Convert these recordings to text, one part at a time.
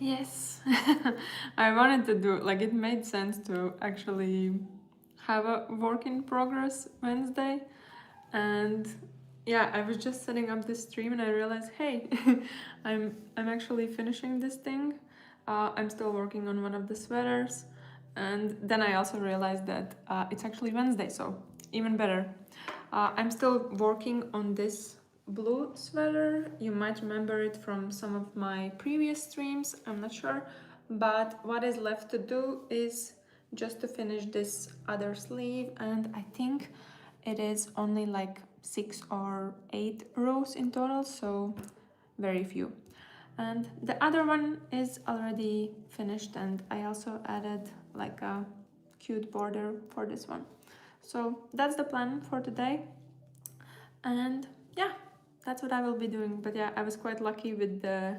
Yes, I wanted to do, like, it made sense to actually have a work in progress Wednesday. And yeah, I was just setting up this stream and I realized, hey, I'm actually finishing this thing. I'm still working on one of the sweaters. And then I also realized that it's actually Wednesday, so even better. I'm still working on this blue sweater. You might remember it from some of my previous streams, I'm not sure. But what is left to do is just to finish this other sleeve, and I think it is only like 6 or 8 rows in total, so very few. And the other one is already finished, and I also added like a cute border for this one. So that's the plan for today. And yeah, that's what I will be doing. But yeah, I was quite lucky with the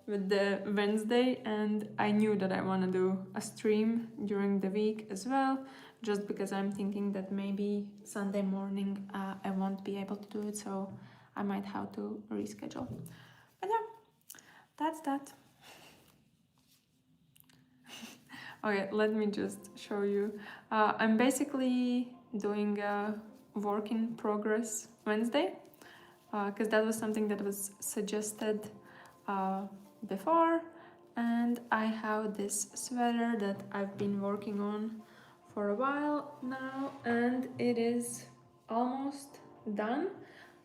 Wednesday, and I knew that I want to do a stream during the week as well, just because I'm thinking that maybe Sunday morning I won't be able to do it, so I might have to reschedule. But yeah, that's that. Okay, let me just show you. I'm basically doing a work in progress Wednesday, because that was something that was suggested before, and I have this sweater that I've been working on for a while now, and it is almost done.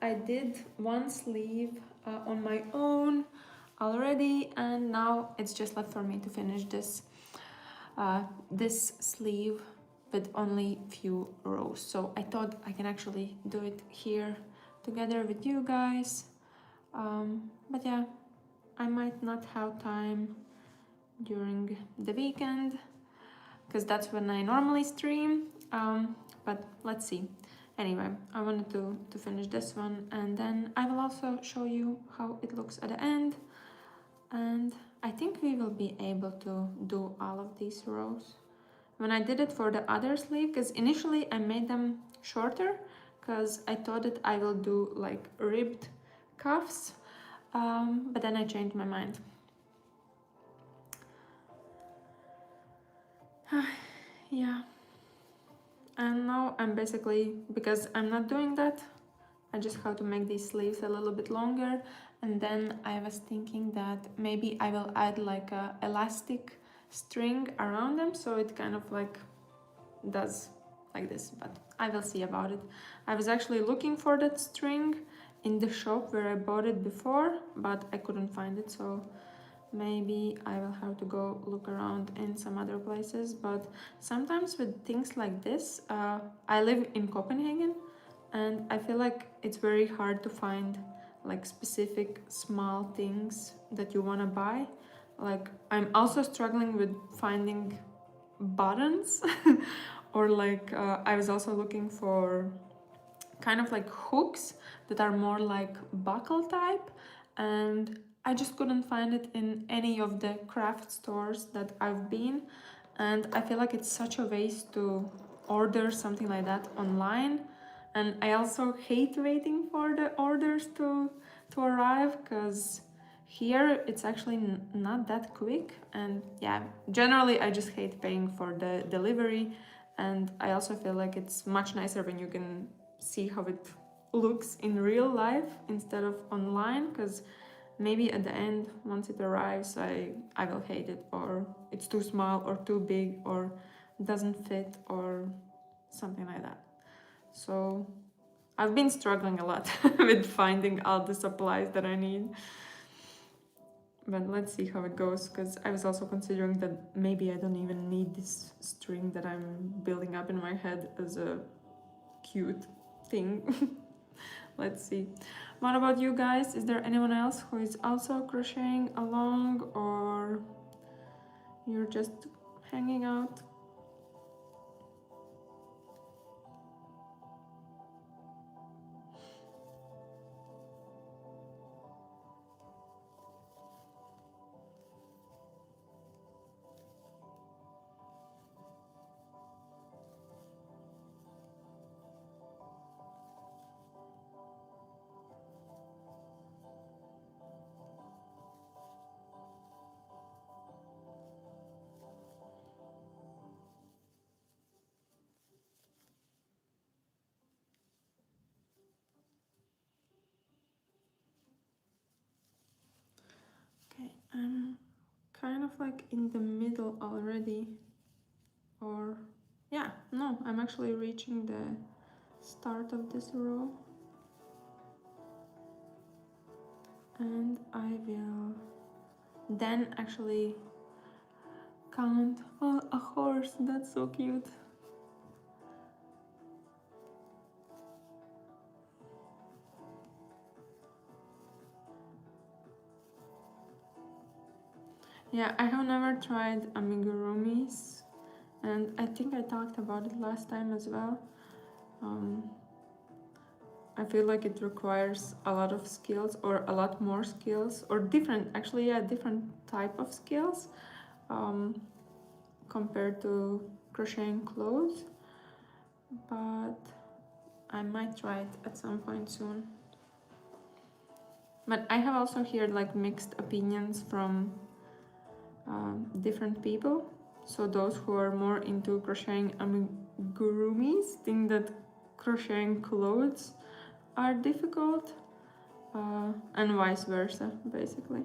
I did one sleeve on my own already, and now it's just left for me to finish this sleeve with only few rows. So I thought I can actually do it here together with you guys. But yeah, I might not have time during the weekend because that's when I normally stream. But let's see. Anyway, I wanted to finish this one, and then I will also show you how it looks at the end. And I think we will be able to do all of these rows. When I did it for the other sleeve, because initially I made them shorter because I thought that I will do like ribbed cuffs, but then I changed my mind. Yeah, and now I'm basically, because I'm not doing that, I just have to make these sleeves a little bit longer, and then I was thinking that maybe I will add like a elastic string around them, so it kind of like does like this, but I will see about it. I was actually looking for that string in the shop where I bought it before, but I couldn't find it, so maybe I will have to go look around in some other places. But sometimes with things like this, I live in Copenhagen, and I feel like it's very hard to find like specific small things that you want to buy. Like, I'm also struggling with finding buttons or like I was also looking for kind of like hooks that are more like buckle type, and I just couldn't find it in any of the craft stores that I've been. And I feel like it's such a waste to order something like that online, and I also hate waiting for the orders to arrive, because here it's actually not that quick. And yeah, generally I just hate paying for the delivery, and I also feel like it's much nicer when you can see how it looks in real life instead of online, because maybe at the end, once it arrives, I will hate it, or it's too small or too big or doesn't fit or something like that. So I've been struggling a lot with finding all the supplies that I need. But let's see how it goes, because I was also considering that maybe I don't even need this string that I'm building up in my head as a cute thing. Let's see. What about you guys? Is there anyone else who is also crocheting along, or you're just hanging out? I'm kind of like in the middle already, or yeah, no, I'm actually reaching the start of this row, and I will then actually count. Oh, a horse, that's so cute. Yeah, I have never tried amigurumis, and I think I talked about it last time as well. I feel like it requires a lot of skills, or a lot more skills, or different, actually, yeah, different type of skills compared to crocheting clothes. But I might try it at some point soon. But I have also heard like mixed opinions from different people. So those who are more into crocheting amigurumis think that crocheting clothes are difficult, and vice versa, basically.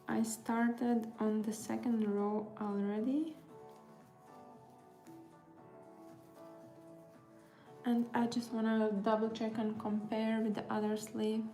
I started on the second row already, and I just want to double check and compare with the other sleeve.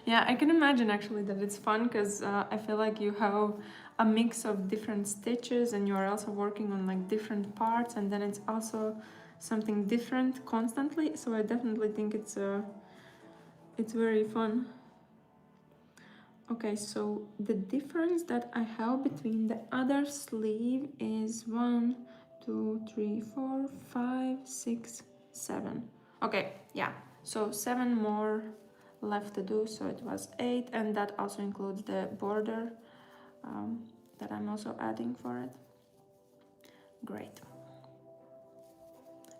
Yeah, I can imagine actually that it's fun, because I feel like you have a mix of different stitches and you're also working on like different parts, and then it's also something different constantly, so I definitely think it's very fun. Okay, so the difference that I have between the other sleeve is 1, 2, 3, 4, 5, 6, 7. Okay, yeah, so 7 more left to do, so it was 8, and that also includes the border that I'm also adding for it. Great.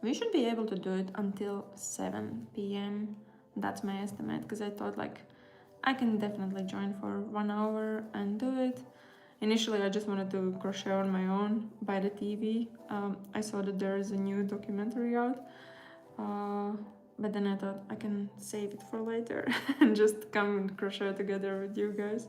We should be able to do it until 7 p.m. That's my estimate, because I thought like I can definitely join for 1 hour and do it. Initially, I just wanted to crochet on my own by the TV. I saw that there is a new documentary out, but then I thought I can save it for later and just come and crochet together with you guys.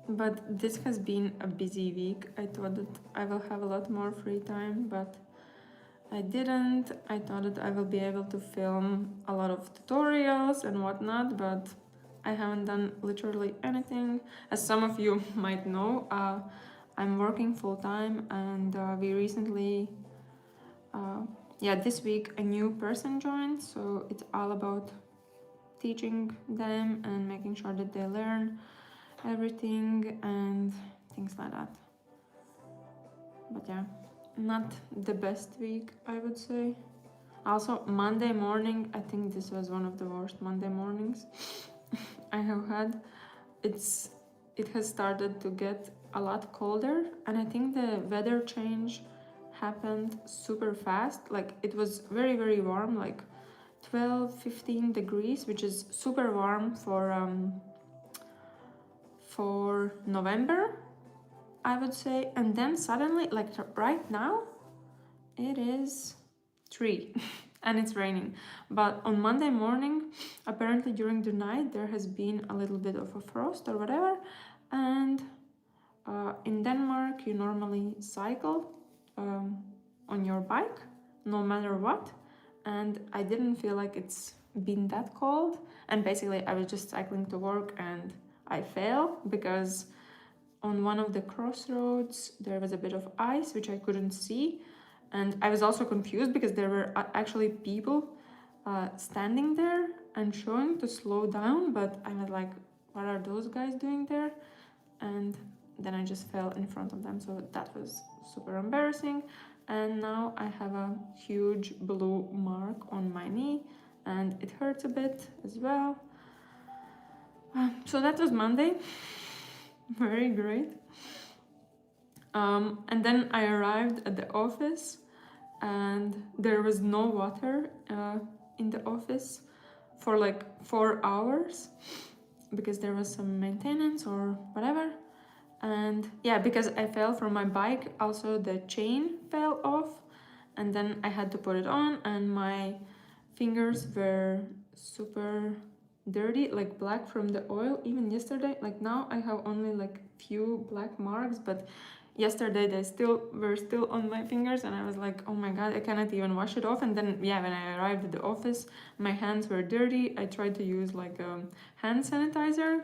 But this has been a busy week. I thought that I will have a lot more free time, but I didn't. I thought that I will be able to film a lot of tutorials and whatnot, but I haven't done literally anything. As some of you might know, I'm working full-time, and we recently, this week a new person joined, so it's all about teaching them and making sure that they learn everything and things like that. But yeah, not the best week, I would say. Also, Monday morning, I think this was one of the worst Monday mornings I have had. It has started to get a lot colder, and I think the weather change happened super fast. Like, it was very, very warm, like 12-15 degrees, which is super warm for November, I would say. And then suddenly, like right now, it is 3 and it's raining. But on Monday morning, apparently during the night, there has been a little bit of a frost or whatever. And in Denmark, you normally cycle on your bike, no matter what. And I didn't feel like it's been that cold. And basically, I was just cycling to work, and I fell because on one of the crossroads there was a bit of ice which I couldn't see, and I was also confused because there were actually people standing there, and showing to slow down, but I was like, what are those guys doing there? And then I just fell in front of them, so that was super embarrassing. And now I have a huge blue mark on my knee and it hurts a bit as well. So that was Monday. Very great. And then I arrived at the office and there was no water in the office for like 4 hours because there was some maintenance or whatever. And yeah, because I fell from my bike, also the chain fell off and then I had to put it on and my fingers were super dirty, like black from the oil. Even yesterday, like now I have only like few black marks, but yesterday they were still on my fingers and I was like, oh my god, I cannot even wash it off. And then yeah, when I arrived at the office, my hands were dirty. I tried to use like a hand sanitizer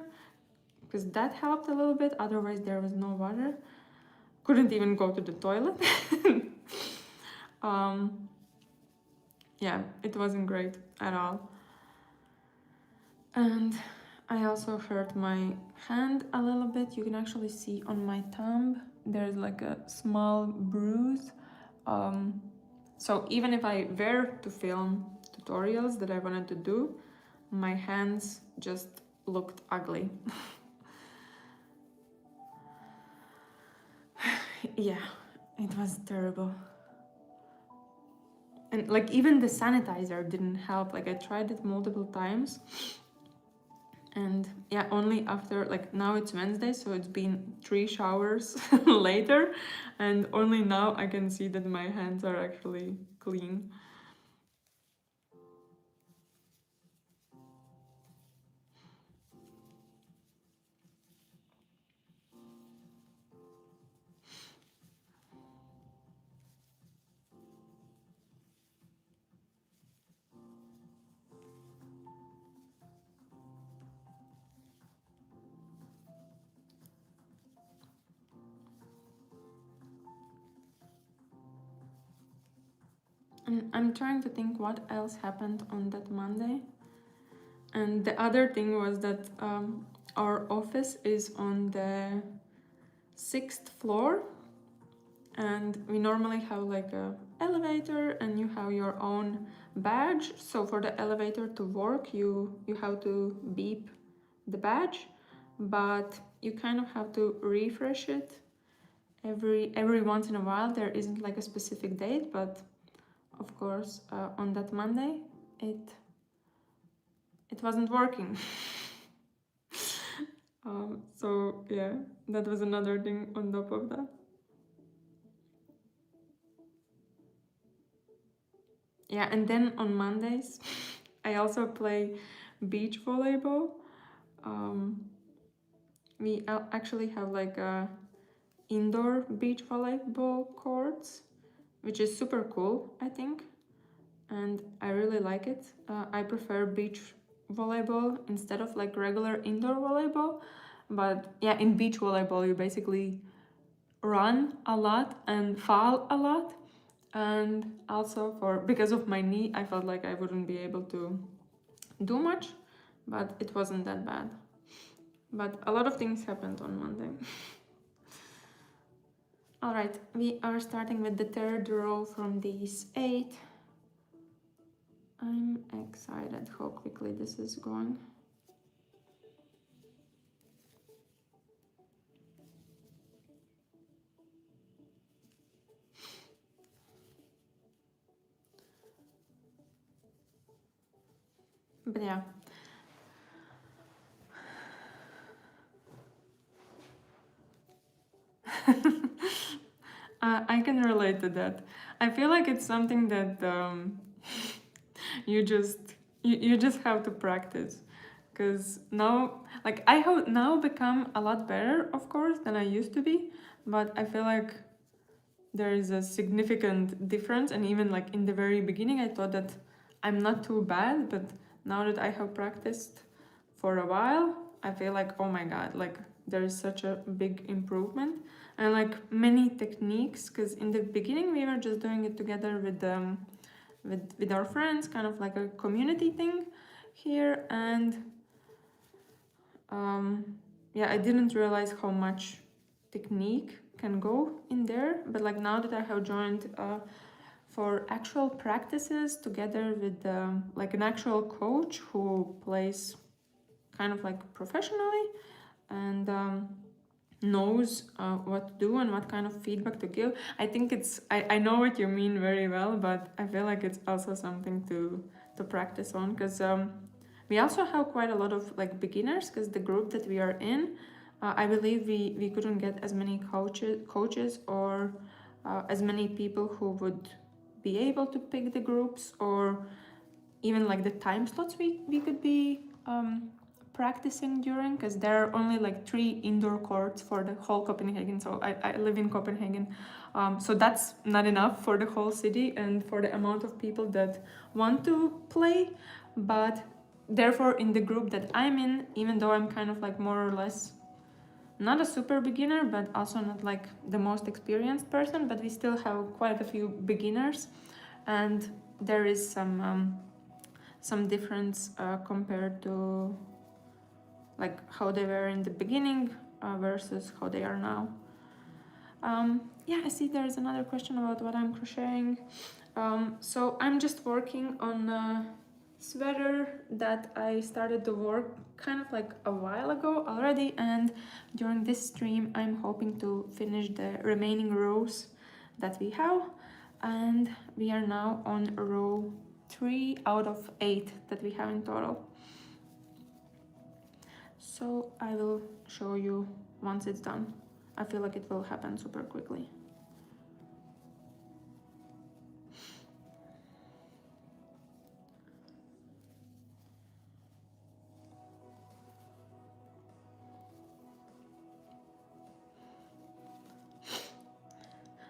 because that helped a little bit, otherwise there was no water. Couldn't even go to the toilet. Yeah, it wasn't great at all. And I also hurt my hand a little bit. You can actually see on my thumb there's like a small bruise. So even if I were to film tutorials that I wanted to do, my hands just looked ugly. Yeah, it was terrible. And like even the sanitizer didn't help. Like I tried it multiple times. And yeah, only after, like now it's Wednesday, so it's been 3 showers later, and only now I can see that my hands are actually clean. And I'm trying to think what else happened on that Monday. And the other thing was that our office is on the 6th floor, and we normally have like a elevator and you have your own badge. So for the elevator to work, you have to beep the badge, but you kind of have to refresh it every once in a while. There isn't like a specific date, but of course on that Monday it wasn't working. So yeah, that was another thing on top of that. Yeah, and then on Mondays I also play beach volleyball. We actually have like a indoor beach volleyball courts, which is super cool, I think, and I really like it. I prefer beach volleyball instead of like regular indoor volleyball, but yeah, in beach volleyball you basically run a lot and fall a lot, and also because of my knee I felt like I wouldn't be able to do much, but it wasn't that bad. But a lot of things happened on Monday. All right, we are starting with the 3rd row from these 8. I'm excited how quickly this is going. But yeah. I can relate to that. I feel like it's something that you just have to practice, because now, like, I have now become a lot better, of course, than I used to be, but I feel like there is a significant difference. And even like in the very beginning I thought that I'm not too bad, but now that I have practiced for a while I feel like, oh my god, like there is such a big improvement. And like many techniques, because in the beginning we were just doing it together with our friends, kind of like a community thing. here, and yeah, I didn't realize how much technique can go in there, but like now that I have joined for actual practices together with like an actual coach who plays kind of like professionally and knows what to do and what kind of feedback to give. I think I know what you mean very well, but I feel like it's also something to practice on, because we also have quite a lot of like beginners, because the group that we are in, I believe we couldn't get as many coaches or as many people who would be able to pick the groups, or even like the time slots we could be practicing during, because there are only like 3 indoor courts for the whole Copenhagen. So I live in Copenhagen, so that's not enough for the whole city and for the amount of people that want to play. But therefore, in the group that I'm in, even though I'm kind of like more or less not a super beginner, but also not like the most experienced person, but we still have quite a few beginners, and there is some difference compared to like how they were in the beginning versus how they are now. Yeah, I see there's another question about what I'm crocheting. So I'm just working on a sweater that I started to work kind of like a while ago already, and during this stream I'm hoping to finish the remaining rows that we have, and we are now on row 3 out of 8 that we have in total. So I will show you once it's done. I feel like it will happen super quickly.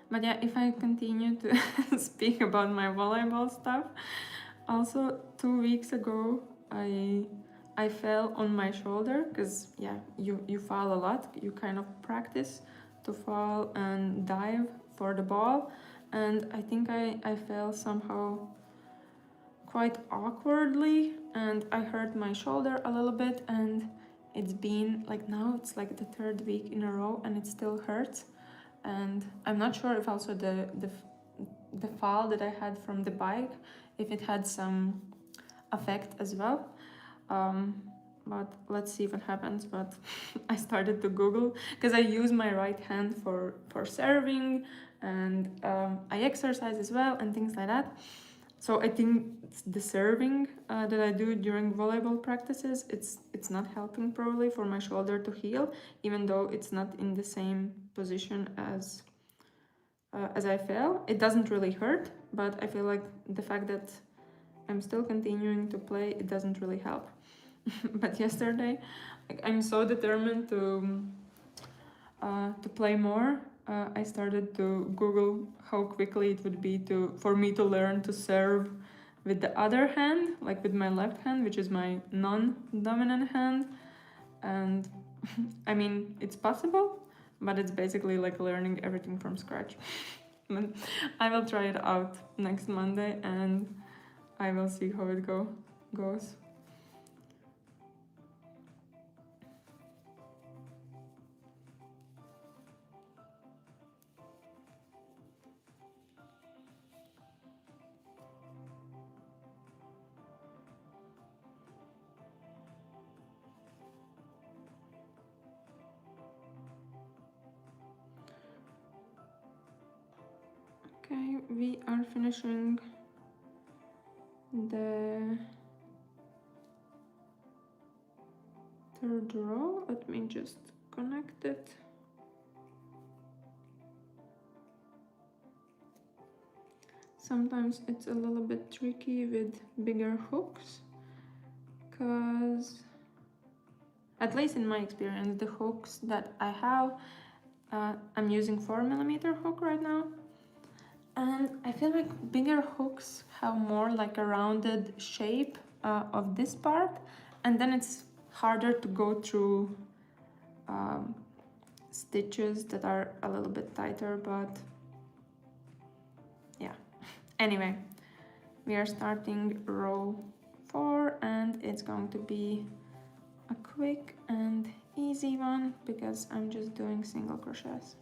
But yeah, if I continue to speak about my volleyball stuff, also 2 weeks ago I fell on my shoulder, because yeah, you fall a lot, you kind of practice to fall and dive for the ball, and I think I fell somehow quite awkwardly, and I hurt my shoulder a little bit, and it's been like, now it's like the 3rd week in a row and it still hurts. And I'm not sure if also the fall that I had from the bike, if it had some effect as well. But let's see what happens. But I started to Google, because I use my right hand for serving, and I exercise as well and things like that. So I think the serving that I do during volleyball practices, it's not helping probably for my shoulder to heal, even though it's not in the same position as I fell. It doesn't really hurt, but I feel like the fact that I'm still continuing to play, it doesn't really help. But yesterday, like, I'm so determined to play more. I started to Google how quickly it would be for me to learn to serve with the other hand, like with my left hand, which is my non-dominant hand. And I mean, it's possible, but it's basically like learning everything from scratch. But I will try it out next Monday, and I will see how it goes. Okay, we are finishing the 3rd row. Let me just connect it. Sometimes it's a little bit tricky with bigger hooks, because at least in my experience, the hooks that I have, I'm using 4mm hook right now, and I feel like bigger hooks have more like a rounded shape of this part, and then it's harder to go through stitches that are a little bit tighter. But yeah, anyway, we are starting row 4, and and it's going to be a quick and easy one because I'm just doing single crochets.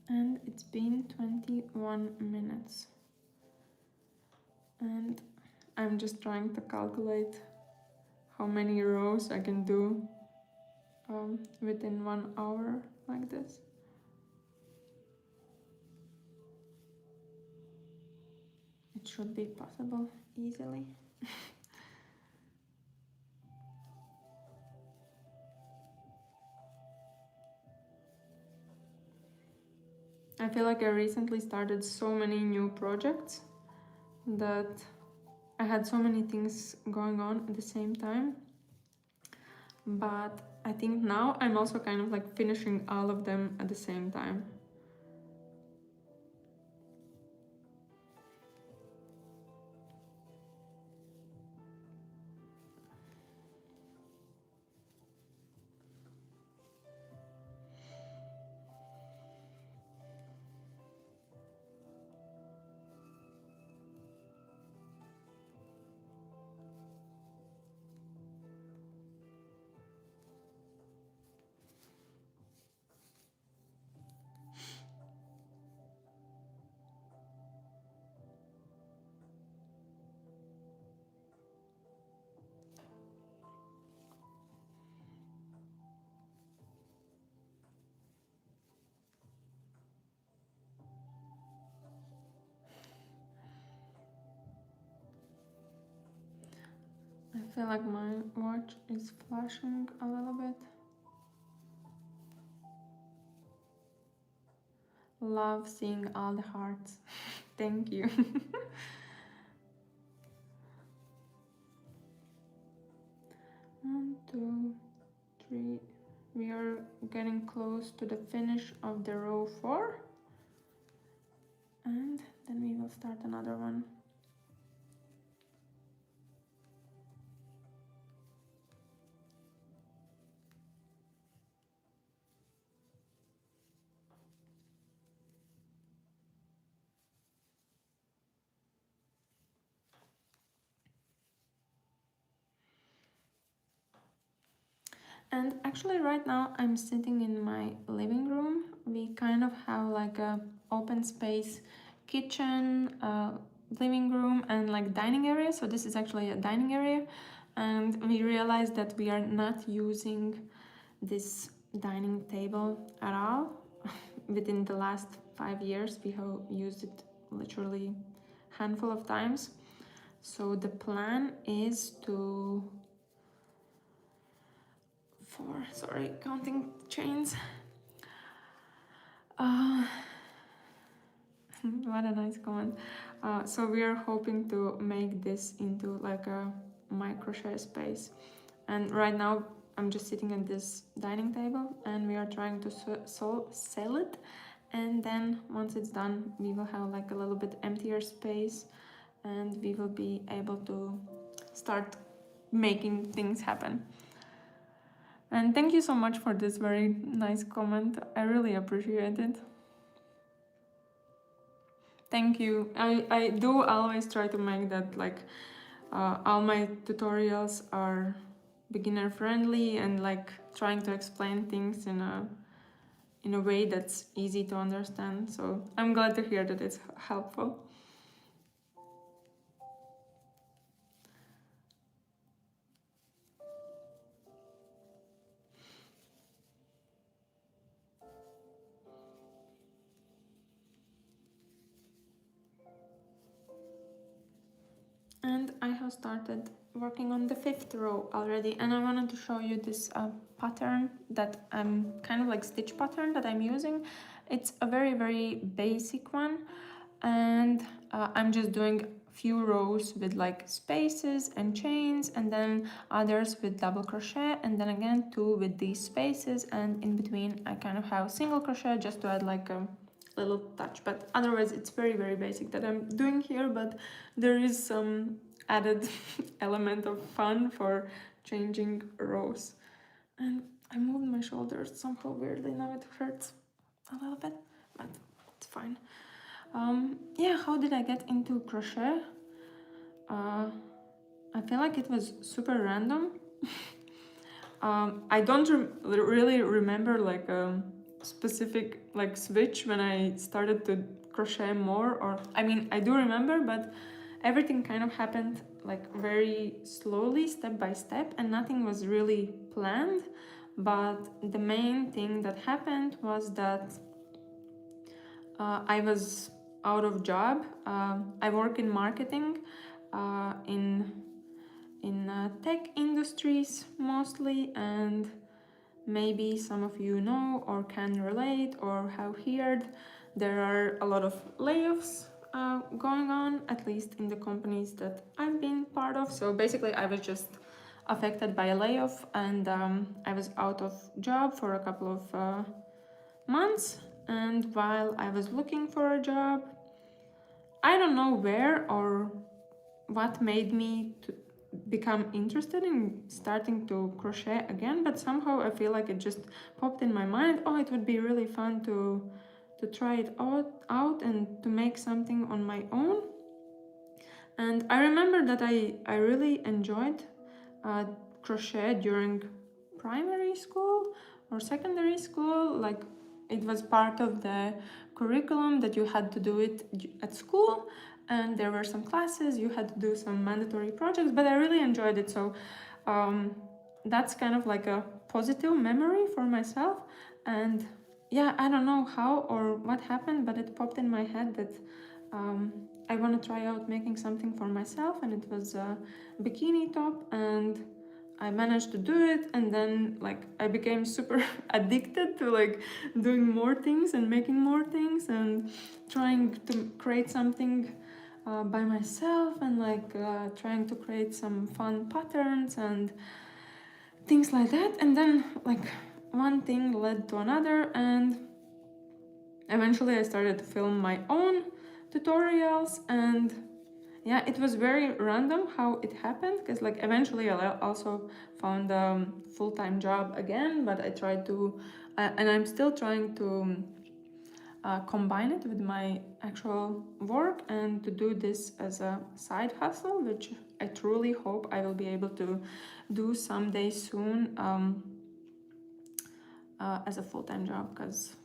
And it's been 21 minutes. And I'm just trying to calculate how many rows I can do within 1 hour like this. It should be possible easily. I feel like I recently started so many new projects that I had so many things going on at the same time. But I think now I'm also kind of like finishing all of them at the same time. I feel like my watch is flashing a little bit. Love seeing all the hearts. Thank you. 1, 2, 3. We are getting close to the finish of the row 4. And then we will start another one. And actually right now I'm sitting in my living room. We kind of have like a open space kitchen, living room and like dining area. So this is actually a dining area. And we realized that we are not using this dining table at all. Within the last 5 years, we have used it literally a handful of times. So the plan is to counting chains. What a nice comment. So we are hoping to make this into like a micro-crochet space. And right now I'm just sitting at this dining table and we are trying to sell it. And then once it's done, we will have like a little bit emptier space and we will be able to start making things happen. And thank you so much for this very nice comment. I really appreciate it. Thank you. I do always try to make that like all my tutorials are beginner friendly and like trying to explain things in a way that's easy to understand. So I'm glad to hear that it's helpful. And I have started working on the 5th row already, and I wanted to show you this pattern that I'm kind of like stitch pattern that I'm using. It's a very basic one, and I'm just doing few rows with like spaces and chains, and then others with double crochet, and then again 2 with these spaces, and in between I kind of have single crochet just to add like a little touch. But otherwise it's very basic that I'm doing here, but there is some added element of fun for changing rows. And I moved my shoulders somehow weirdly, now it hurts a little bit, but it's fine. Yeah, how did I get into crochet? I feel like it was super random. I don't really remember like a specific like switch when I started to crochet more, or I mean I do remember, but everything kind of happened like very slowly, step by step, and nothing was really planned. But the main thing that happened was that I was out of job. I work in marketing, in tech industries mostly, and maybe some of you know or can relate or have heard there are a lot of layoffs going on, at least in the companies that I've been part of. So basically I was just affected by a layoff, and I was out of job for a couple of months. And while I was looking for a job, I don't know where or what made me to become interested in starting to crochet again, but somehow I feel like it just popped in my mind, oh, it would be really fun to try it out and to make something on my own. And I remember that I really enjoyed crochet during primary school or secondary school. Like, it was part of the curriculum that you had to do it at school, and there were some classes, you had to do some mandatory projects, but I really enjoyed it. So that's kind of like a positive memory for myself. And yeah, I don't know how or what happened, but it popped in my head that I want to try out making something for myself, and it was a bikini top, and I managed to do it. And then like I became super addicted to like doing more things and making more things and trying to create something by myself, and like trying to create some fun patterns and things like that. And then like one thing led to another, and eventually I started to film my own tutorials. And yeah, it was very random how it happened, because like eventually I also found a full-time job again, but I tried to and I'm still trying to combine it with my actual work and to do this as a side hustle, which I truly hope I will be able to do someday soon as a full-time job, because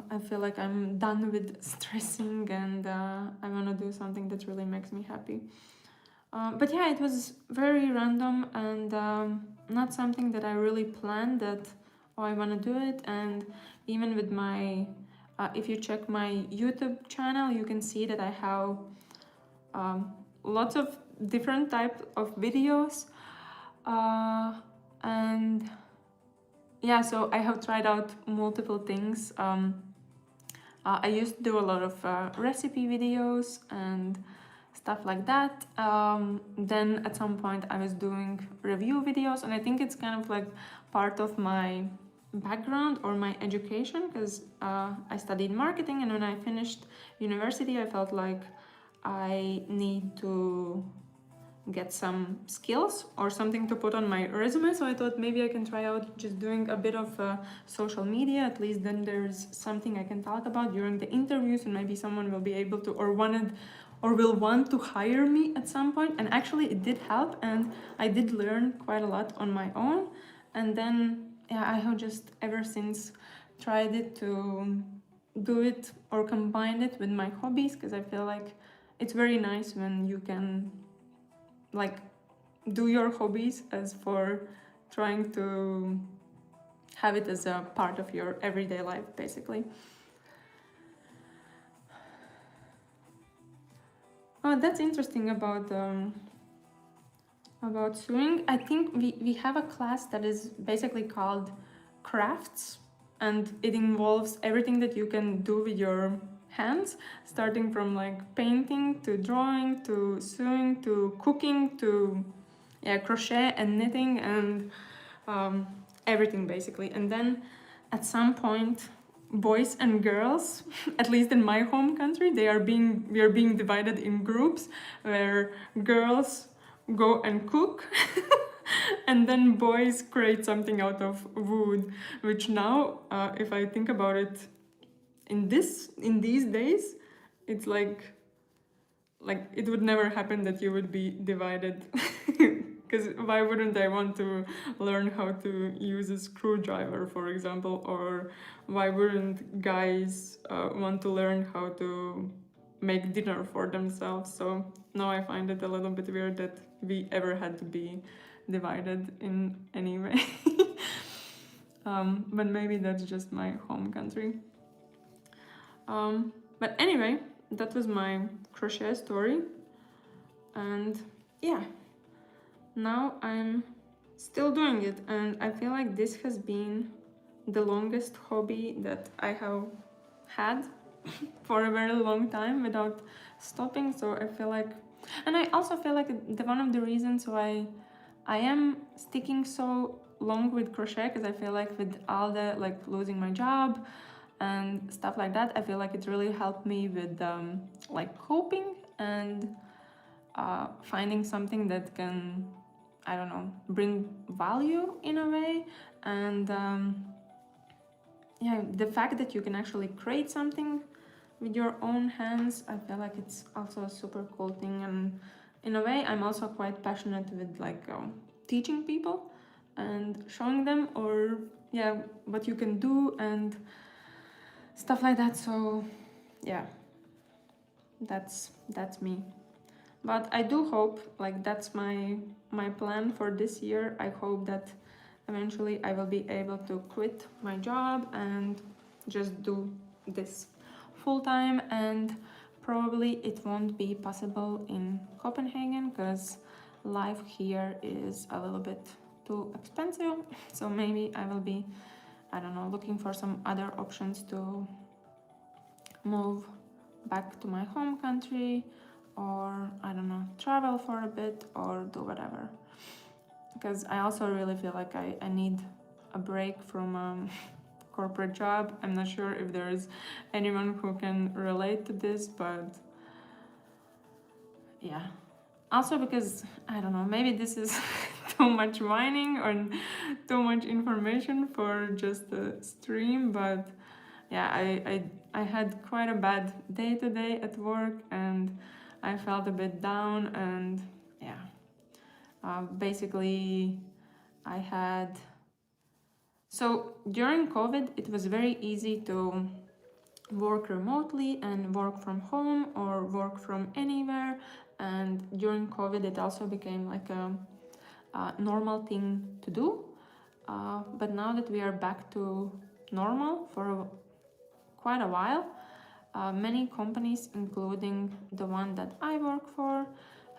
I feel like I'm done with stressing, and I want to do something that really makes me happy. But yeah, it was very random, and not something that I really planned that, oh, I want to do it. And even with my, if you check my YouTube channel, you can see that I have lots of different types of videos. And yeah, so I have tried out multiple things. I used to do a lot of recipe videos and stuff like that. Then at some point I was doing review videos, and I think it's kind of like part of my background or my education, because I studied marketing, and when I finished university I felt like I need to get some skills or something to put on my resume. So I thought maybe I can try out just doing a bit of social media. At least then there's something I can talk about during the interviews, and maybe someone will be able to or will want to hire me at some point. And actually it did help, and I did learn quite a lot on my own. And then yeah, I have just ever since tried it to do it or combine it with my hobbies, because I feel like it's very nice when you can like do your hobbies as for trying to have it as a part of your everyday life, basically. Oh, that's interesting about about sewing. I think we have a class that is basically called crafts, and it involves everything that you can do with your hands, starting from like painting to drawing to sewing to cooking to crochet and knitting and everything basically. And then at some point, boys and girls, at least in my home country, we are being divided in groups where girls go and cook and then boys create something out of wood, which now, if I think about it, in these days, it's like it would never happen that you would be divided. Because why wouldn't I want to learn how to use a screwdriver, for example? Or why wouldn't guys want to learn how to make dinner for themselves? So now I find it a little bit weird that we ever had to be divided in any way. But maybe that's just my home country. But anyway, that was my crochet story. And yeah, now I'm still doing it, and I feel like this has been the longest hobby that I have had for a very long time without stopping. So I feel like, and I also feel like one of the reasons why I am sticking so long with crochet, because I feel like with all the like losing my job and stuff like that, I feel like it really helped me with like coping and finding something that can, I don't know, bring value in a way. And yeah, the fact that you can actually create something with your own hands, I feel like it's also a super cool thing. And in a way, I'm also quite passionate with like teaching people and showing them, or yeah, what you can do and stuff like that. So yeah, that's me. But I do hope, like that's my plan for this year. I hope that eventually I will be able to quit my job and just do this full time. And probably it won't be possible in Copenhagen because life here is a little bit too expensive. So maybe I will be, I don't know, looking for some other options to move back to my home country, or I don't know, travel for a bit or do whatever. Because I also really feel like I need a break from corporate job. I'm not sure if there's anyone who can relate to this, but yeah. Also because, I don't know, maybe this is too much whining or too much information for just a stream, but yeah, I had quite a bad day today at work and I felt a bit down. And yeah, basically I had, so during COVID it was very easy to work remotely and work from home or work from anywhere. And during COVID it also became like a normal thing to do. But now that we are back to normal for quite a while, many companies, including the one that I work for,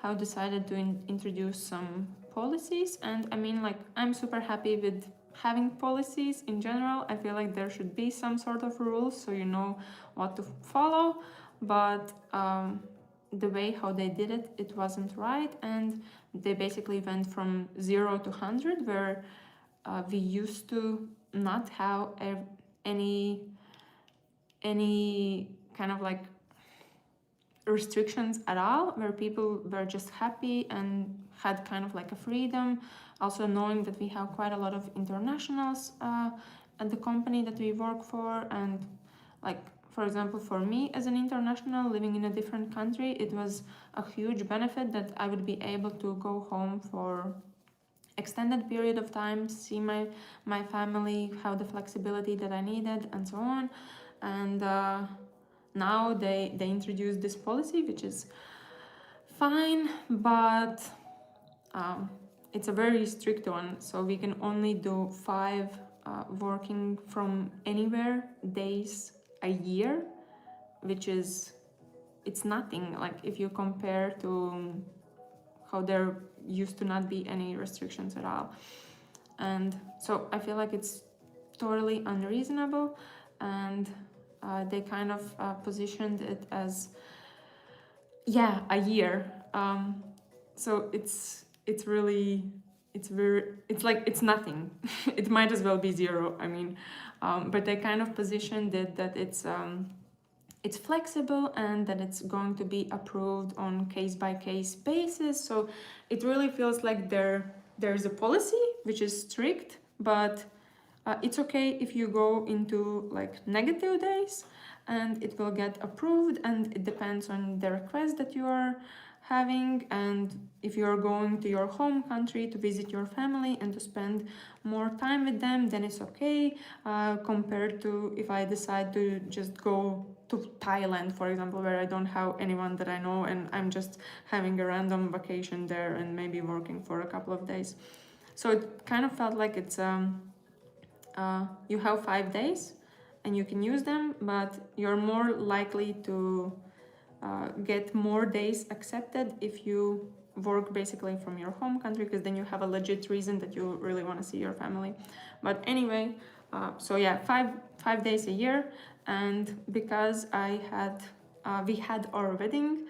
have decided to introduce some policies. And I mean, like, I'm super happy with having policies in general. I feel like there should be some sort of rules so you know what to follow. But the way how they did it, it wasn't right. And they basically went from 0 to 100, where we used to not have any kind of like restrictions at all, where people were just happy and had kind of like a freedom. Also knowing that we have quite a lot of internationals at the company that we work for, and like, for example, for me as an international living in a different country, it was a huge benefit that I would be able to go home for extended period of time, see my family, have the flexibility that I needed, and so on. And now they introduced this policy, which is fine, but it's a very strict one. So we can only do 5 working from anywhere days a year, which is, it's nothing. Like if you compare to how there used to not be any restrictions at all. And so I feel like it's totally unreasonable, and they kind of positioned it as a year. So it's really it's like it's nothing. It might as well be zero. I mean, but they kind of positioned it that it's flexible and that it's going to be approved on case-by-case basis. So it really feels like there's a policy which is strict, but it's okay if you go into like negative days and it will get approved, and it depends on the request that you are having, and if you're going to your home country to visit your family and to spend more time with them, then it's okay, compared to if I decide to just go to Thailand, for example, where I don't have anyone that I know and I'm just having a random vacation there and maybe working for a couple of days. So it kind of felt like it's you have 5 days and you can use them, but you're more likely to get more days accepted if you work basically from your home country, because then you have a legit reason that you really want to see your family. But anyway, so yeah, 5 days a year. And because we had our wedding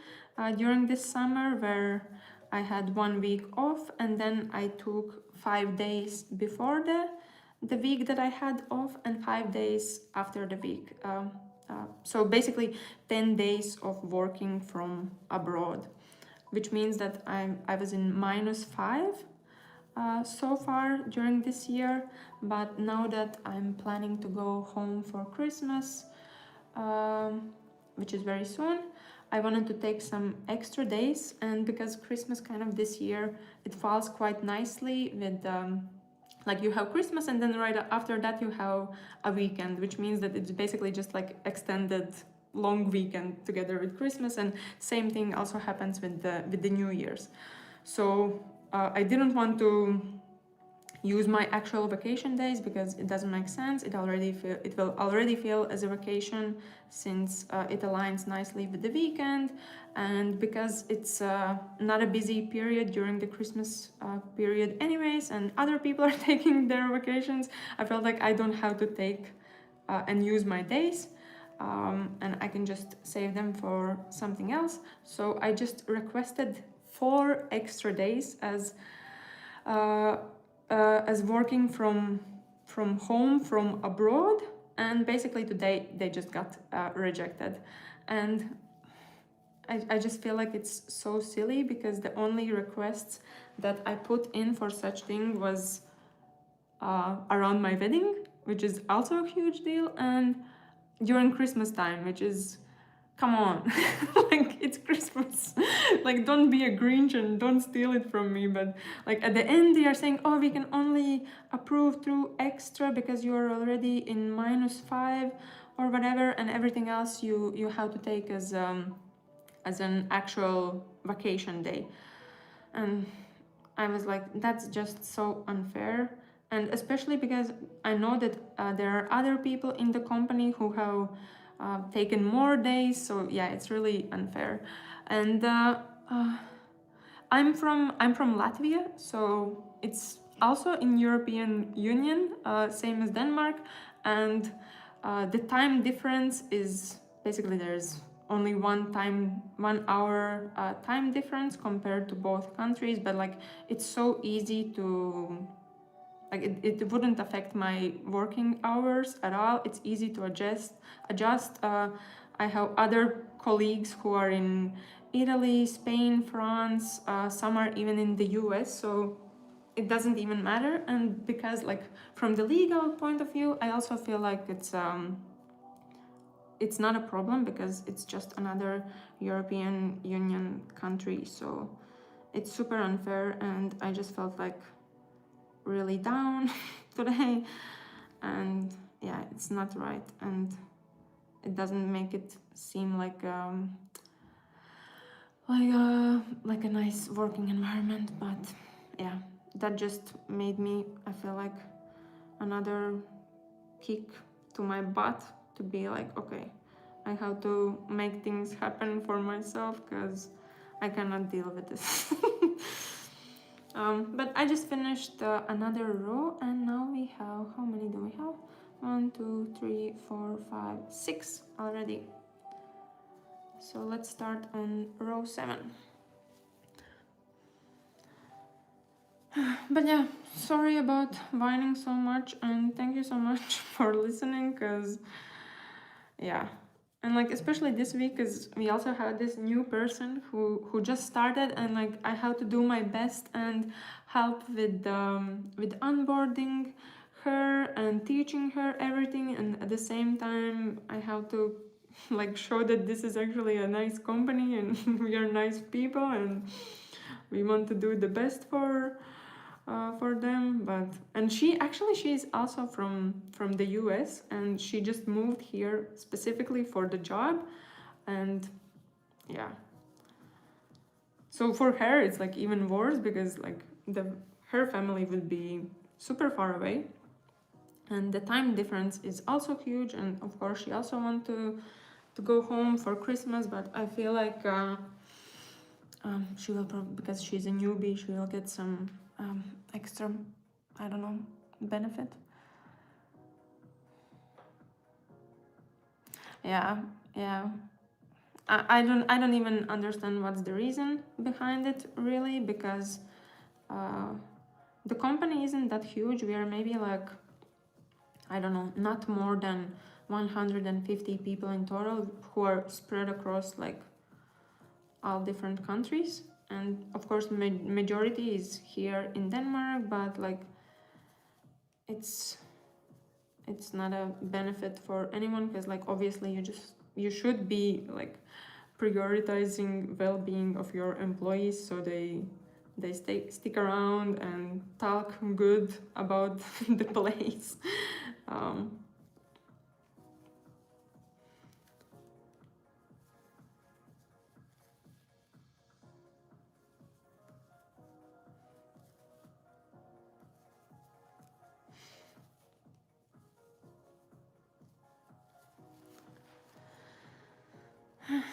during this summer, where I had 1 week off, and then I took 5 days before the week that I had off and 5 days after the week. So basically 10 days of working from abroad, which means that I was in -5 so far during this year. But now that I'm planning to go home for Christmas, which is very soon, I wanted to take some extra days, and because Christmas kind of this year, it falls quite nicely with like you have Christmas and then right after that you have a weekend, which means that it's basically just like extended long weekend together with Christmas, and same thing also happens with the New Year's. So I didn't want to use my actual vacation days because it doesn't make sense. It will already feel as a vacation since it aligns nicely with the weekend, and because it's not a busy period during the Christmas period anyways, and other people are taking their vacations, I felt like I don't have to take and use my days, and I can just save them for something else. So I just requested 4 extra days as working from home from abroad, and basically today they just got rejected. And I just feel like it's so silly, because the only requests that I put in for such thing was around my wedding, which is also a huge deal, and during Christmas time, which is, come on, like it's Christmas. Like, don't be a Grinch and don't steal it from me. But like at the end they are saying, oh, we can only approve through extra because you are already in -5 or whatever, and everything else you have to take as an actual vacation day. And I was like, that's just so unfair. And especially because I know that there are other people in the company who have taken more days, so yeah, it's really unfair. And I'm from Latvia, so it's also in European Union, same as Denmark, and the time difference is basically there's only 1 hour time difference compared to both countries, but like it's so easy to like it wouldn't affect my working hours at all. It's easy to adjust. I have other colleagues who are in Italy, Spain, France, some are even in the US, so it doesn't even matter. And because like from the legal point of view, I also feel like it's not a problem, because it's just another European Union country, so it's super unfair. And I just felt like really down today, and yeah, it's not right, and it doesn't make it seem like a nice working environment. But yeah, that just made me, I feel like, another kick to my butt to be like, okay, I have to make things happen for myself, because I cannot deal with this. But I just finished another row, and now we have, how many do we have? 1, 2, 3, 4, 5, 6 already. So let's start on row 7. But yeah, sorry about whining so much, and thank you so much for listening, because yeah, and like especially this week, because we also had this new person who just started, and like I have to do my best and help with onboarding her and teaching her everything, and at the same time I have to like show that this is actually a nice company and we are nice people and we want to do the best for them. But and she's also from the US, and she just moved here specifically for the job. And yeah, so for her it's like even worse, because like her family would be super far away, and the time difference is also huge, and of course she also want to go home for Christmas. But I feel like she will probably, because she's a newbie, she will get some extra, I don't know, benefit. Yeah, yeah. I don't even understand what's the reason behind it really, because the company isn't that huge. We are maybe like, I don't know, not more than 150 people in total, who are spread across like all different countries. And of course majority is here in Denmark, but like it's not a benefit for anyone, because like obviously you should be like prioritizing well-being of your employees, so they stick around and talk good about the place. um,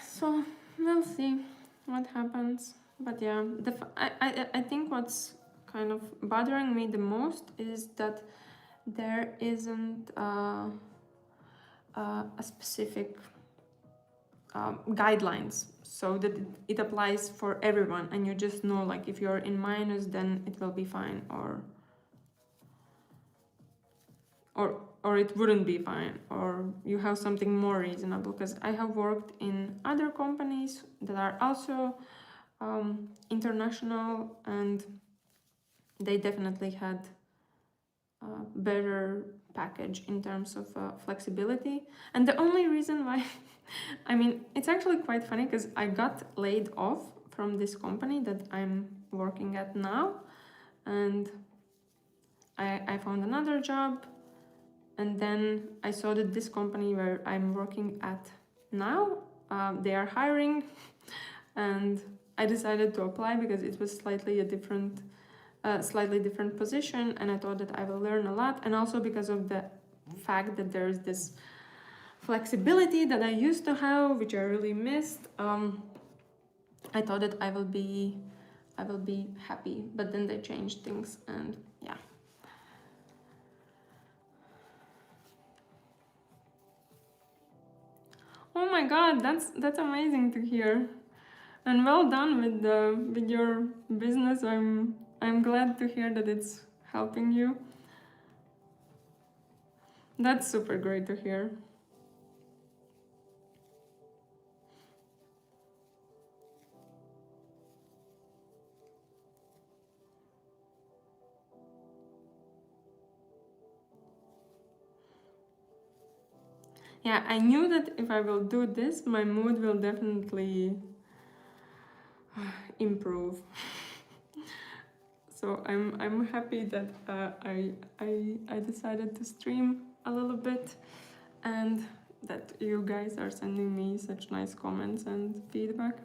so we'll see what happens. But yeah, I think what's kind of bothering me the most is that there isn't a specific guidelines, so that it applies for everyone, and you just know like if you're in minus then it will be fine, or it wouldn't be fine, or you have something more reasonable. Because I have worked in other companies that are also international, and they definitely had a better package in terms of flexibility. And the only reason why I mean, it's actually quite funny, because I got laid off from this company that I'm working at now, and I found another job, and then I saw that this company where I'm working at now, they are hiring, and I decided to apply because it was slightly different position, and I thought that I will learn a lot, and also because of the fact that there's this flexibility that I used to have, which I really missed. I thought that I will be happy, but then they changed things, and yeah. Oh my god, that's amazing to hear, and well done with your business. I'm glad to hear that it's helping you. That's super great to hear. Yeah, I knew that if I will do this, my mood will definitely improve. So I'm happy that I decided to stream a little bit, and that you guys are sending me such nice comments and feedback.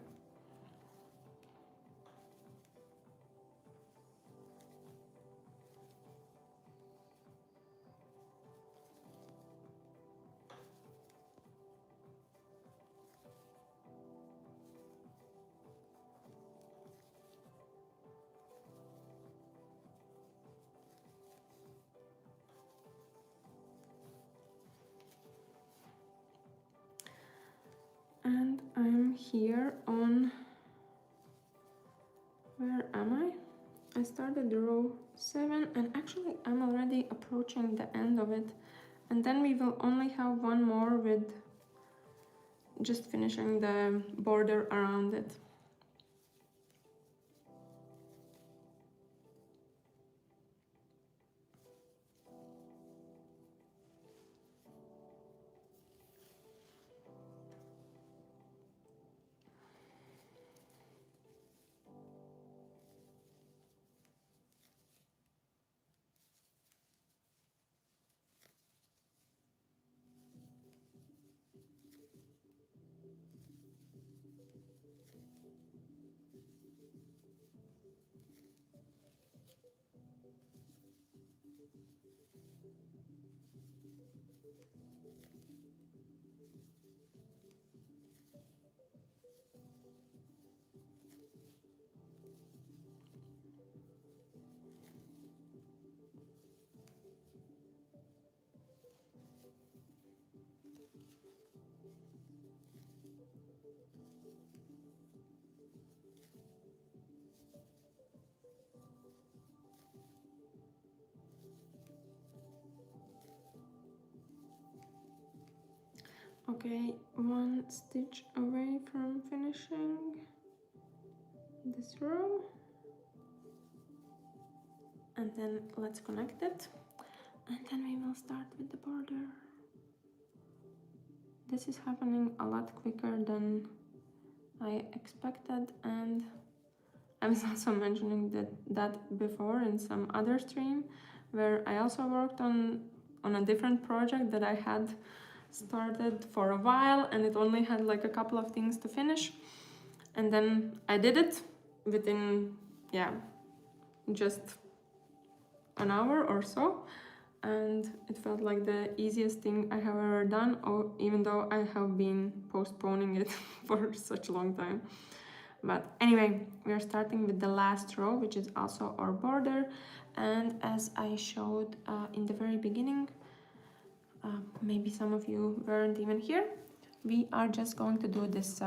And I'm here on, where am I? I started row 7 and actually I'm already approaching the end of it, and then we will only have one more with just finishing the border around it. Okay, one stitch away from finishing this row, and then let's connect it, and then we will start with the border. This is happening a lot quicker than I expected, and I was also mentioning that before in some other stream where I also worked on a different project that I had started for a while, and it only had like a couple of things to finish, and then I did it within, yeah, just an hour or so, and it felt like the easiest thing I have ever done, even though I have been postponing it for such a long time. But anyway, we are starting with the last row, which is also our border, and as I showed in the very beginning, maybe some of you weren't even here, we are just going to do this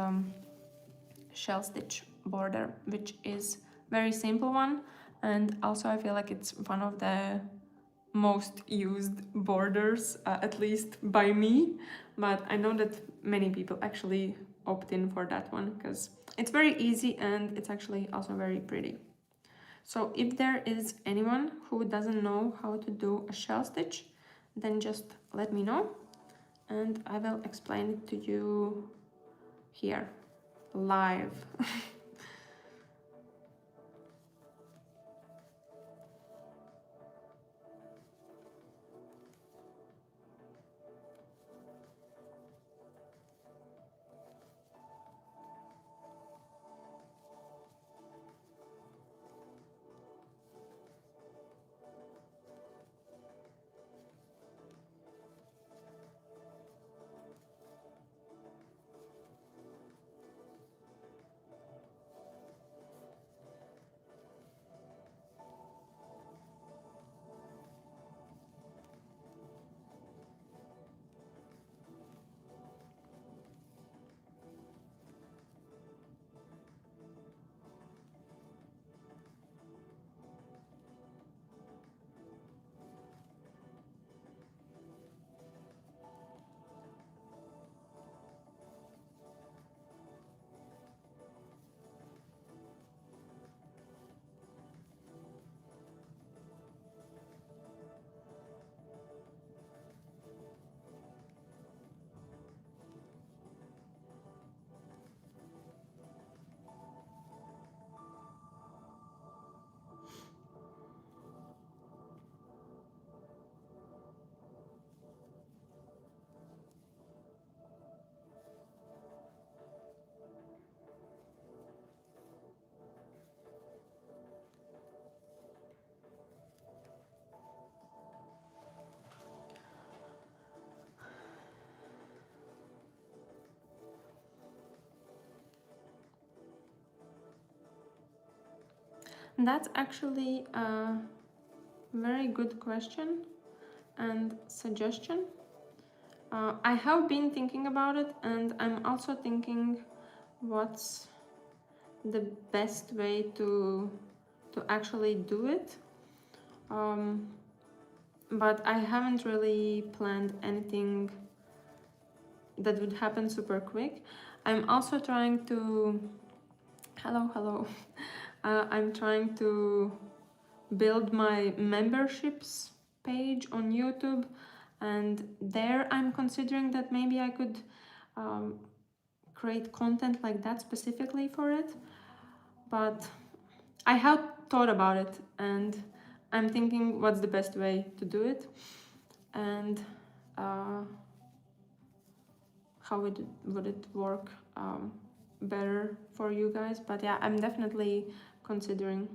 shell stitch border, which is very simple one, and also I feel like it's one of the most used borders, at least by me, but I know that many people actually opt in for that one because it's very easy and it's actually also very pretty. So if there is anyone who doesn't know how to do a shell stitch, then just let me know and I will explain it to you here live. That's actually a very good question and suggestion. I have been thinking about it, and I'm also thinking what's the best way to actually do it. But I haven't really planned anything that would happen super quick. I'm also trying to hello. I'm trying to build my memberships page on YouTube, and there I'm considering that maybe I could create content like that specifically for it. But I have thought about it, and I'm thinking what's the best way to do it, and how would it work better for you guys. But yeah, I'm definitely considering.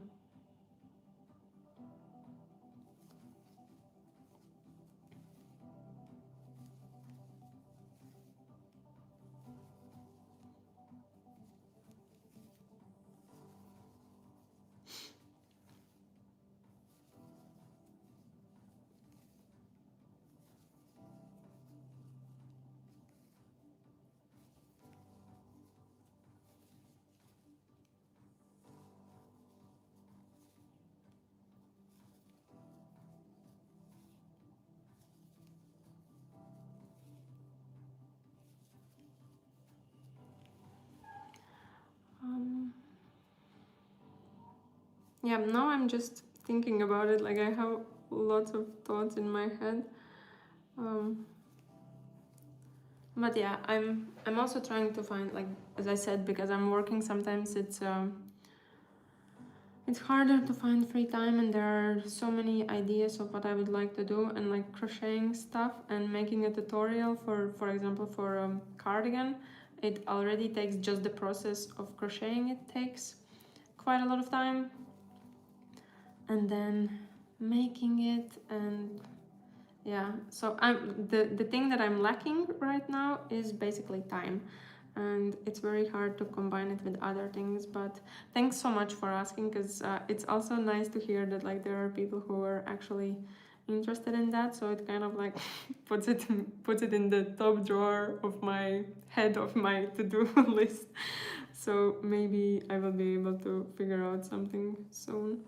Yeah, now I'm just thinking about it, like I have lots of thoughts in my head. But yeah, I'm also trying to find, like, as I said, because I'm working sometimes, it's harder to find free time, and there are so many ideas of what I would like to do, and like crocheting stuff and making a tutorial for example, for a cardigan. It already takes, just the process of crocheting, it takes quite a lot of time, and then making it, and yeah, so the thing that I'm lacking right now is basically time, and it's very hard to combine it with other things. But thanks so much for asking, because it's also nice to hear that like there are people who are actually interested in that, so it kind of like puts it in the top drawer of my head of my to-do list. So maybe I will be able to figure out something soon.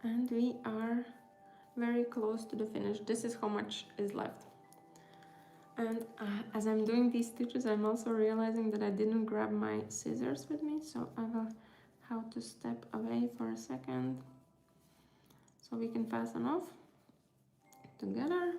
And we are very close to the finish. This is how much is left. And as I'm doing these stitches, I'm also realizing that I didn't grab my scissors with me, so I will have to step away for a second so we can fasten off together.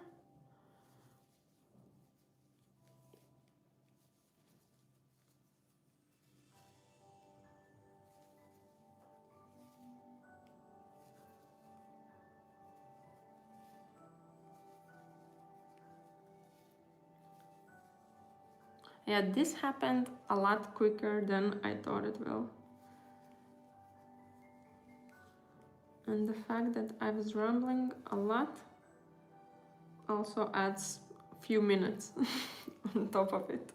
Yeah, this happened a lot quicker than I thought it will. And the fact that I was rambling a lot also adds a few minutes on top of it.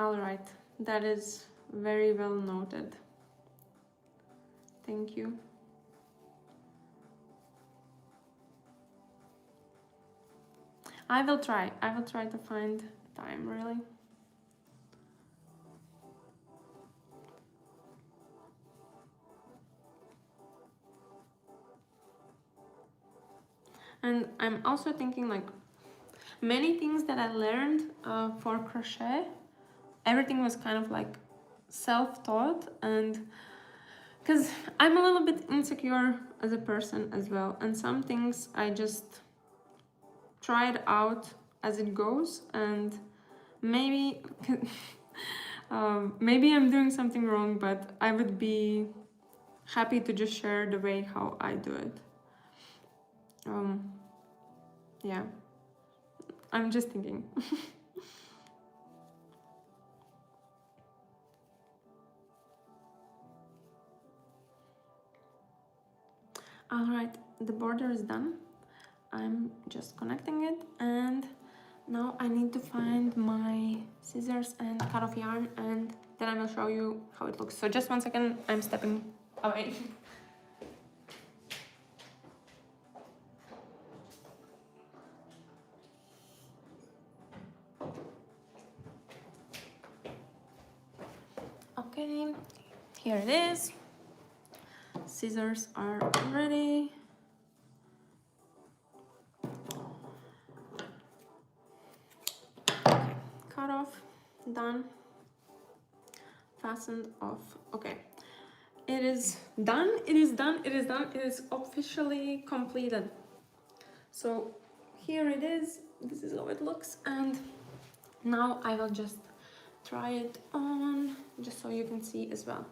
All right, that is very well noted. Thank you. I will try to find time, really. And I'm also thinking, like, many things that I learned for crochet, everything was kind of like self-taught, and because I'm a little bit insecure as a person as well, and some things I just tried out as it goes, and maybe maybe I'm doing something wrong, but I would be happy to just share the way how I do it. Yeah, I'm just thinking. All right, the border is done. I'm just connecting it, and now I need to find my scissors and cut off yarn, and then I will show you how it looks. So just 1 second, I'm stepping away. Okay, here it is. Scissors are ready. Okay, cut off, done. Fastened off. Okay, it is done, it is done, it is done, it is officially completed. So here it is, this is how it looks, and now I will just try it on, just so you can see as well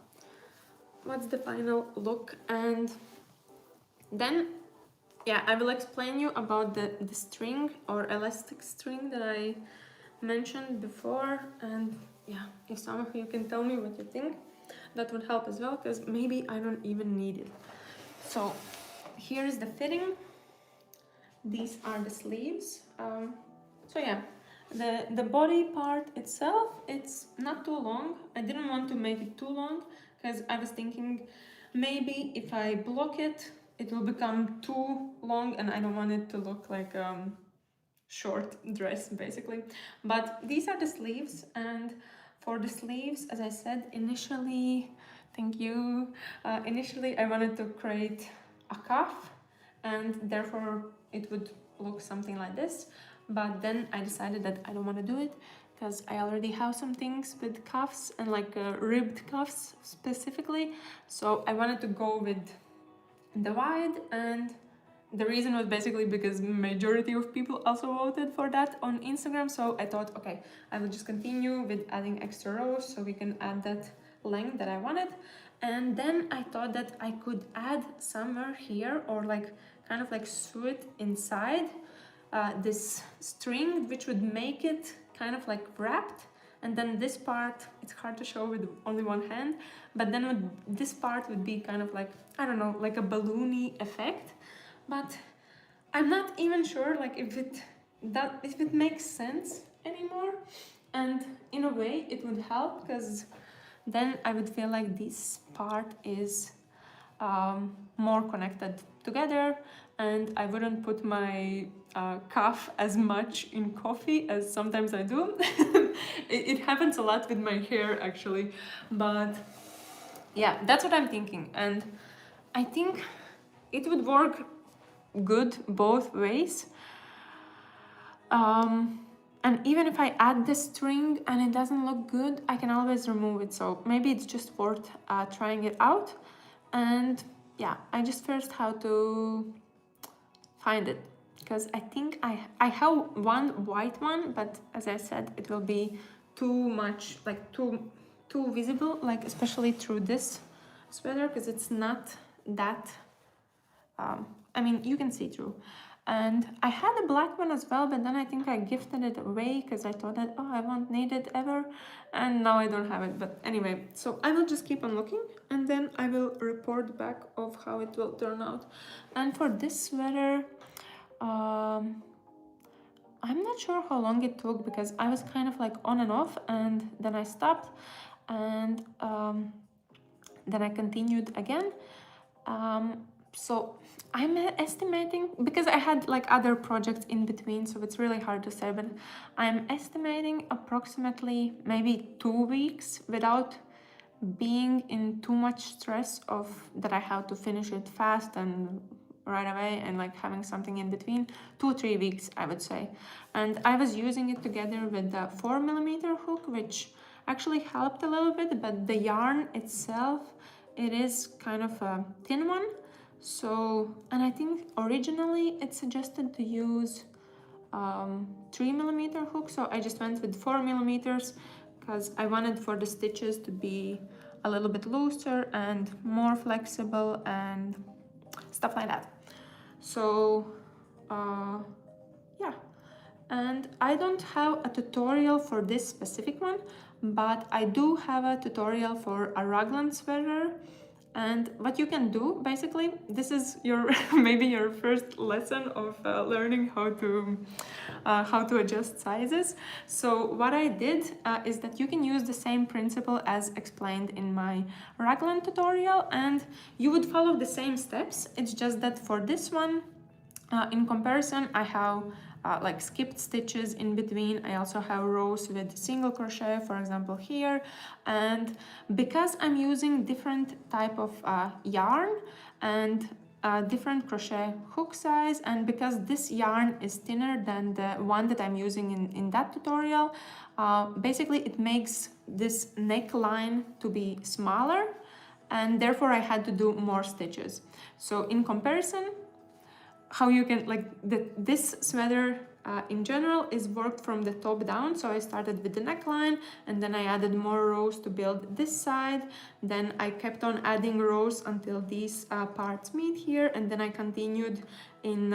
what's the final look. And then, yeah, I will explain you about the string or elastic string that I mentioned before, and yeah, if some of you can tell me what you think, that would help as well, because maybe I don't even need it. So here is the fitting. These are the sleeves. So yeah, the body part itself, it's not too long. I didn't want to make it too long because I was thinking maybe if I block it, it will become too long, and I don't want it to look like short dress basically. But these are the sleeves, and for the sleeves, as I said initially, thank you, initially I wanted to create a cuff, and therefore it would look something like this, but then I decided that I don't want to do it because I already have some things with cuffs, and like ribbed cuffs specifically, so I wanted to go with the wide. And the reason was basically because majority of people also voted for that on Instagram, so I thought, okay, I will just continue with adding extra rows so we can add that length that I wanted. And then I thought that I could add somewhere here, or like kind of like sew it inside this string, which would make it kind of like wrapped. And then this part, it's hard to show with only one hand, but then this part would be kind of like, I don't know, like a balloony effect. But I'm not even sure like if it makes sense anymore. And in a way it would help, because then I would feel like this part is more connected together, and I wouldn't put my cuff as much in coffee as sometimes I do. It happens a lot with my hair actually, but yeah, that's what I'm thinking, and I think it would work good both ways. And even if I add the string and it doesn't look good, I can always remove it, so maybe it's just worth trying it out. And yeah, I just first have to find it, because I think I have one white one, but as I said, it will be too much, like too visible, like especially through this sweater, because it's not that I mean, you can see through. And I had a black one as well, but then I think I gifted it away because I thought that, oh, I won't need it ever, and now I don't have it. But anyway, so I will just keep on looking, and then I will report back of how it will turn out. And for this sweater, I'm not sure how long it took because I was kind of like on and off, and then I stopped, and then I continued again. So I'm estimating, because I had like other projects in between, so it's really hard to say, but I'm estimating approximately maybe 2 weeks without being in too much stress of that I have to finish it fast and right away, and like having something in between. 2-3 weeks, I would say. And I was using it together with the 4mm hook, which actually helped a little bit, but the yarn itself, it is kind of a thin one. So, and I think originally it suggested to use 3mm hook, so I just went with 4mm because I wanted for the stitches to be a little bit looser and more flexible and stuff like that. So yeah, and I don't have a tutorial for this specific one, but I do have a tutorial for a raglan sweater. And what you can do, basically, this is your maybe your first lesson of learning how to adjust sizes. So what I did is that you can use the same principle as explained in my raglan tutorial, and you would follow the same steps. It's just that for this one, in comparison, I have like skipped stitches in between. I also have rows with single crochet, for example here. And because I'm using different type of yarn and different crochet hook size, and because this yarn is thinner than the one that I'm using in that tutorial, basically it makes this neckline to be smaller, and therefore I had to do more stitches. So in comparison, how you can like this sweater in general is worked from the top down. So I started with the neckline, and then I added more rows to build this side. Then I kept on adding rows until these parts meet here, and then I continued in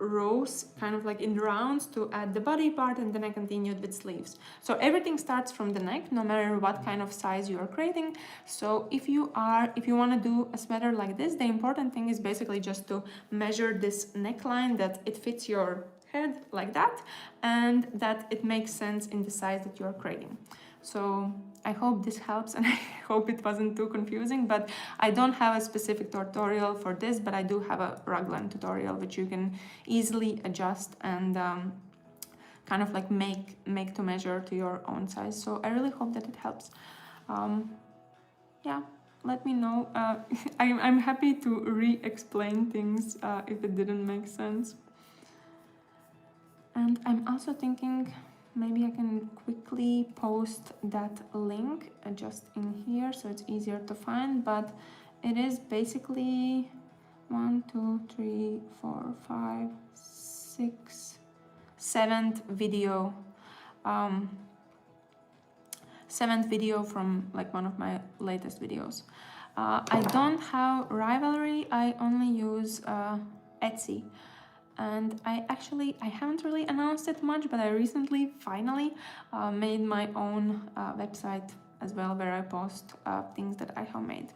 rows, kind of like in rounds, to add the body part, and then I continued with sleeves. So everything starts from the neck, no matter what kind of size you are creating. So if you want to do a sweater like this, the important thing is basically just to measure this neckline, that it fits your head like that, and that it makes sense in the size that you're creating. So I hope this helps, and I hope it wasn't too confusing, but I don't have a specific tutorial for this, but I do have a raglan tutorial which you can easily adjust and kind of like make to measure to your own size. So I really hope that it helps. Yeah, let me know. I'm happy to re-explain things if it didn't make sense. And I'm also thinking maybe I can quickly post that link just in here so it's easier to find, but it is basically 1, 2, 3, 4, 5, 6, 7th video. 7th video from like one of my latest videos. I don't have Rivalry, I only use Etsy. And I haven't really announced it much, but I recently finally made my own website as well, where I post things that I have made.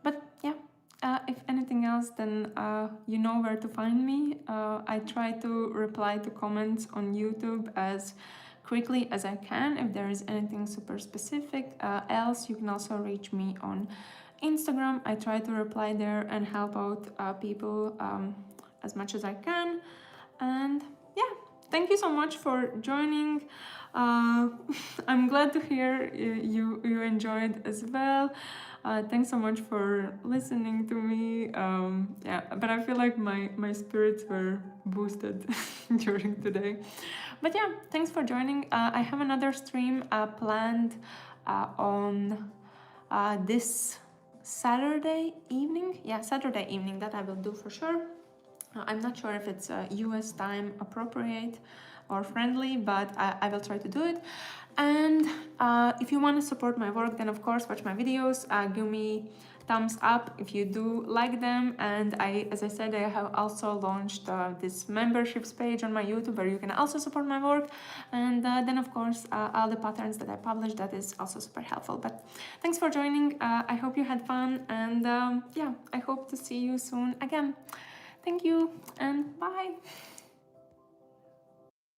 But yeah, if anything else, then you know where to find me. I try to reply to comments on YouTube as quickly as I can if there is anything super specific. Else, you can also reach me on Instagram. I try to reply there and help out people as much as I can. And yeah, thank you so much for joining. I'm glad to hear you enjoyed as well. Thanks so much for listening to me. Yeah, but I feel like my spirits were boosted during today. But yeah, thanks for joining. I have another stream planned on this Saturday evening. Yeah, Saturday evening, that I will do for sure. I'm not sure if it's US time appropriate or friendly, but I will try to do it. And if you want to support my work, then of course watch my videos, give me thumbs up if you do like them. And as I said, I have also launched this memberships page on my YouTube where you can also support my work. And then of course all the patterns that I publish, that is also super helpful. But thanks for joining. I hope you had fun, and yeah, I hope to see you soon again. Thank you, and bye.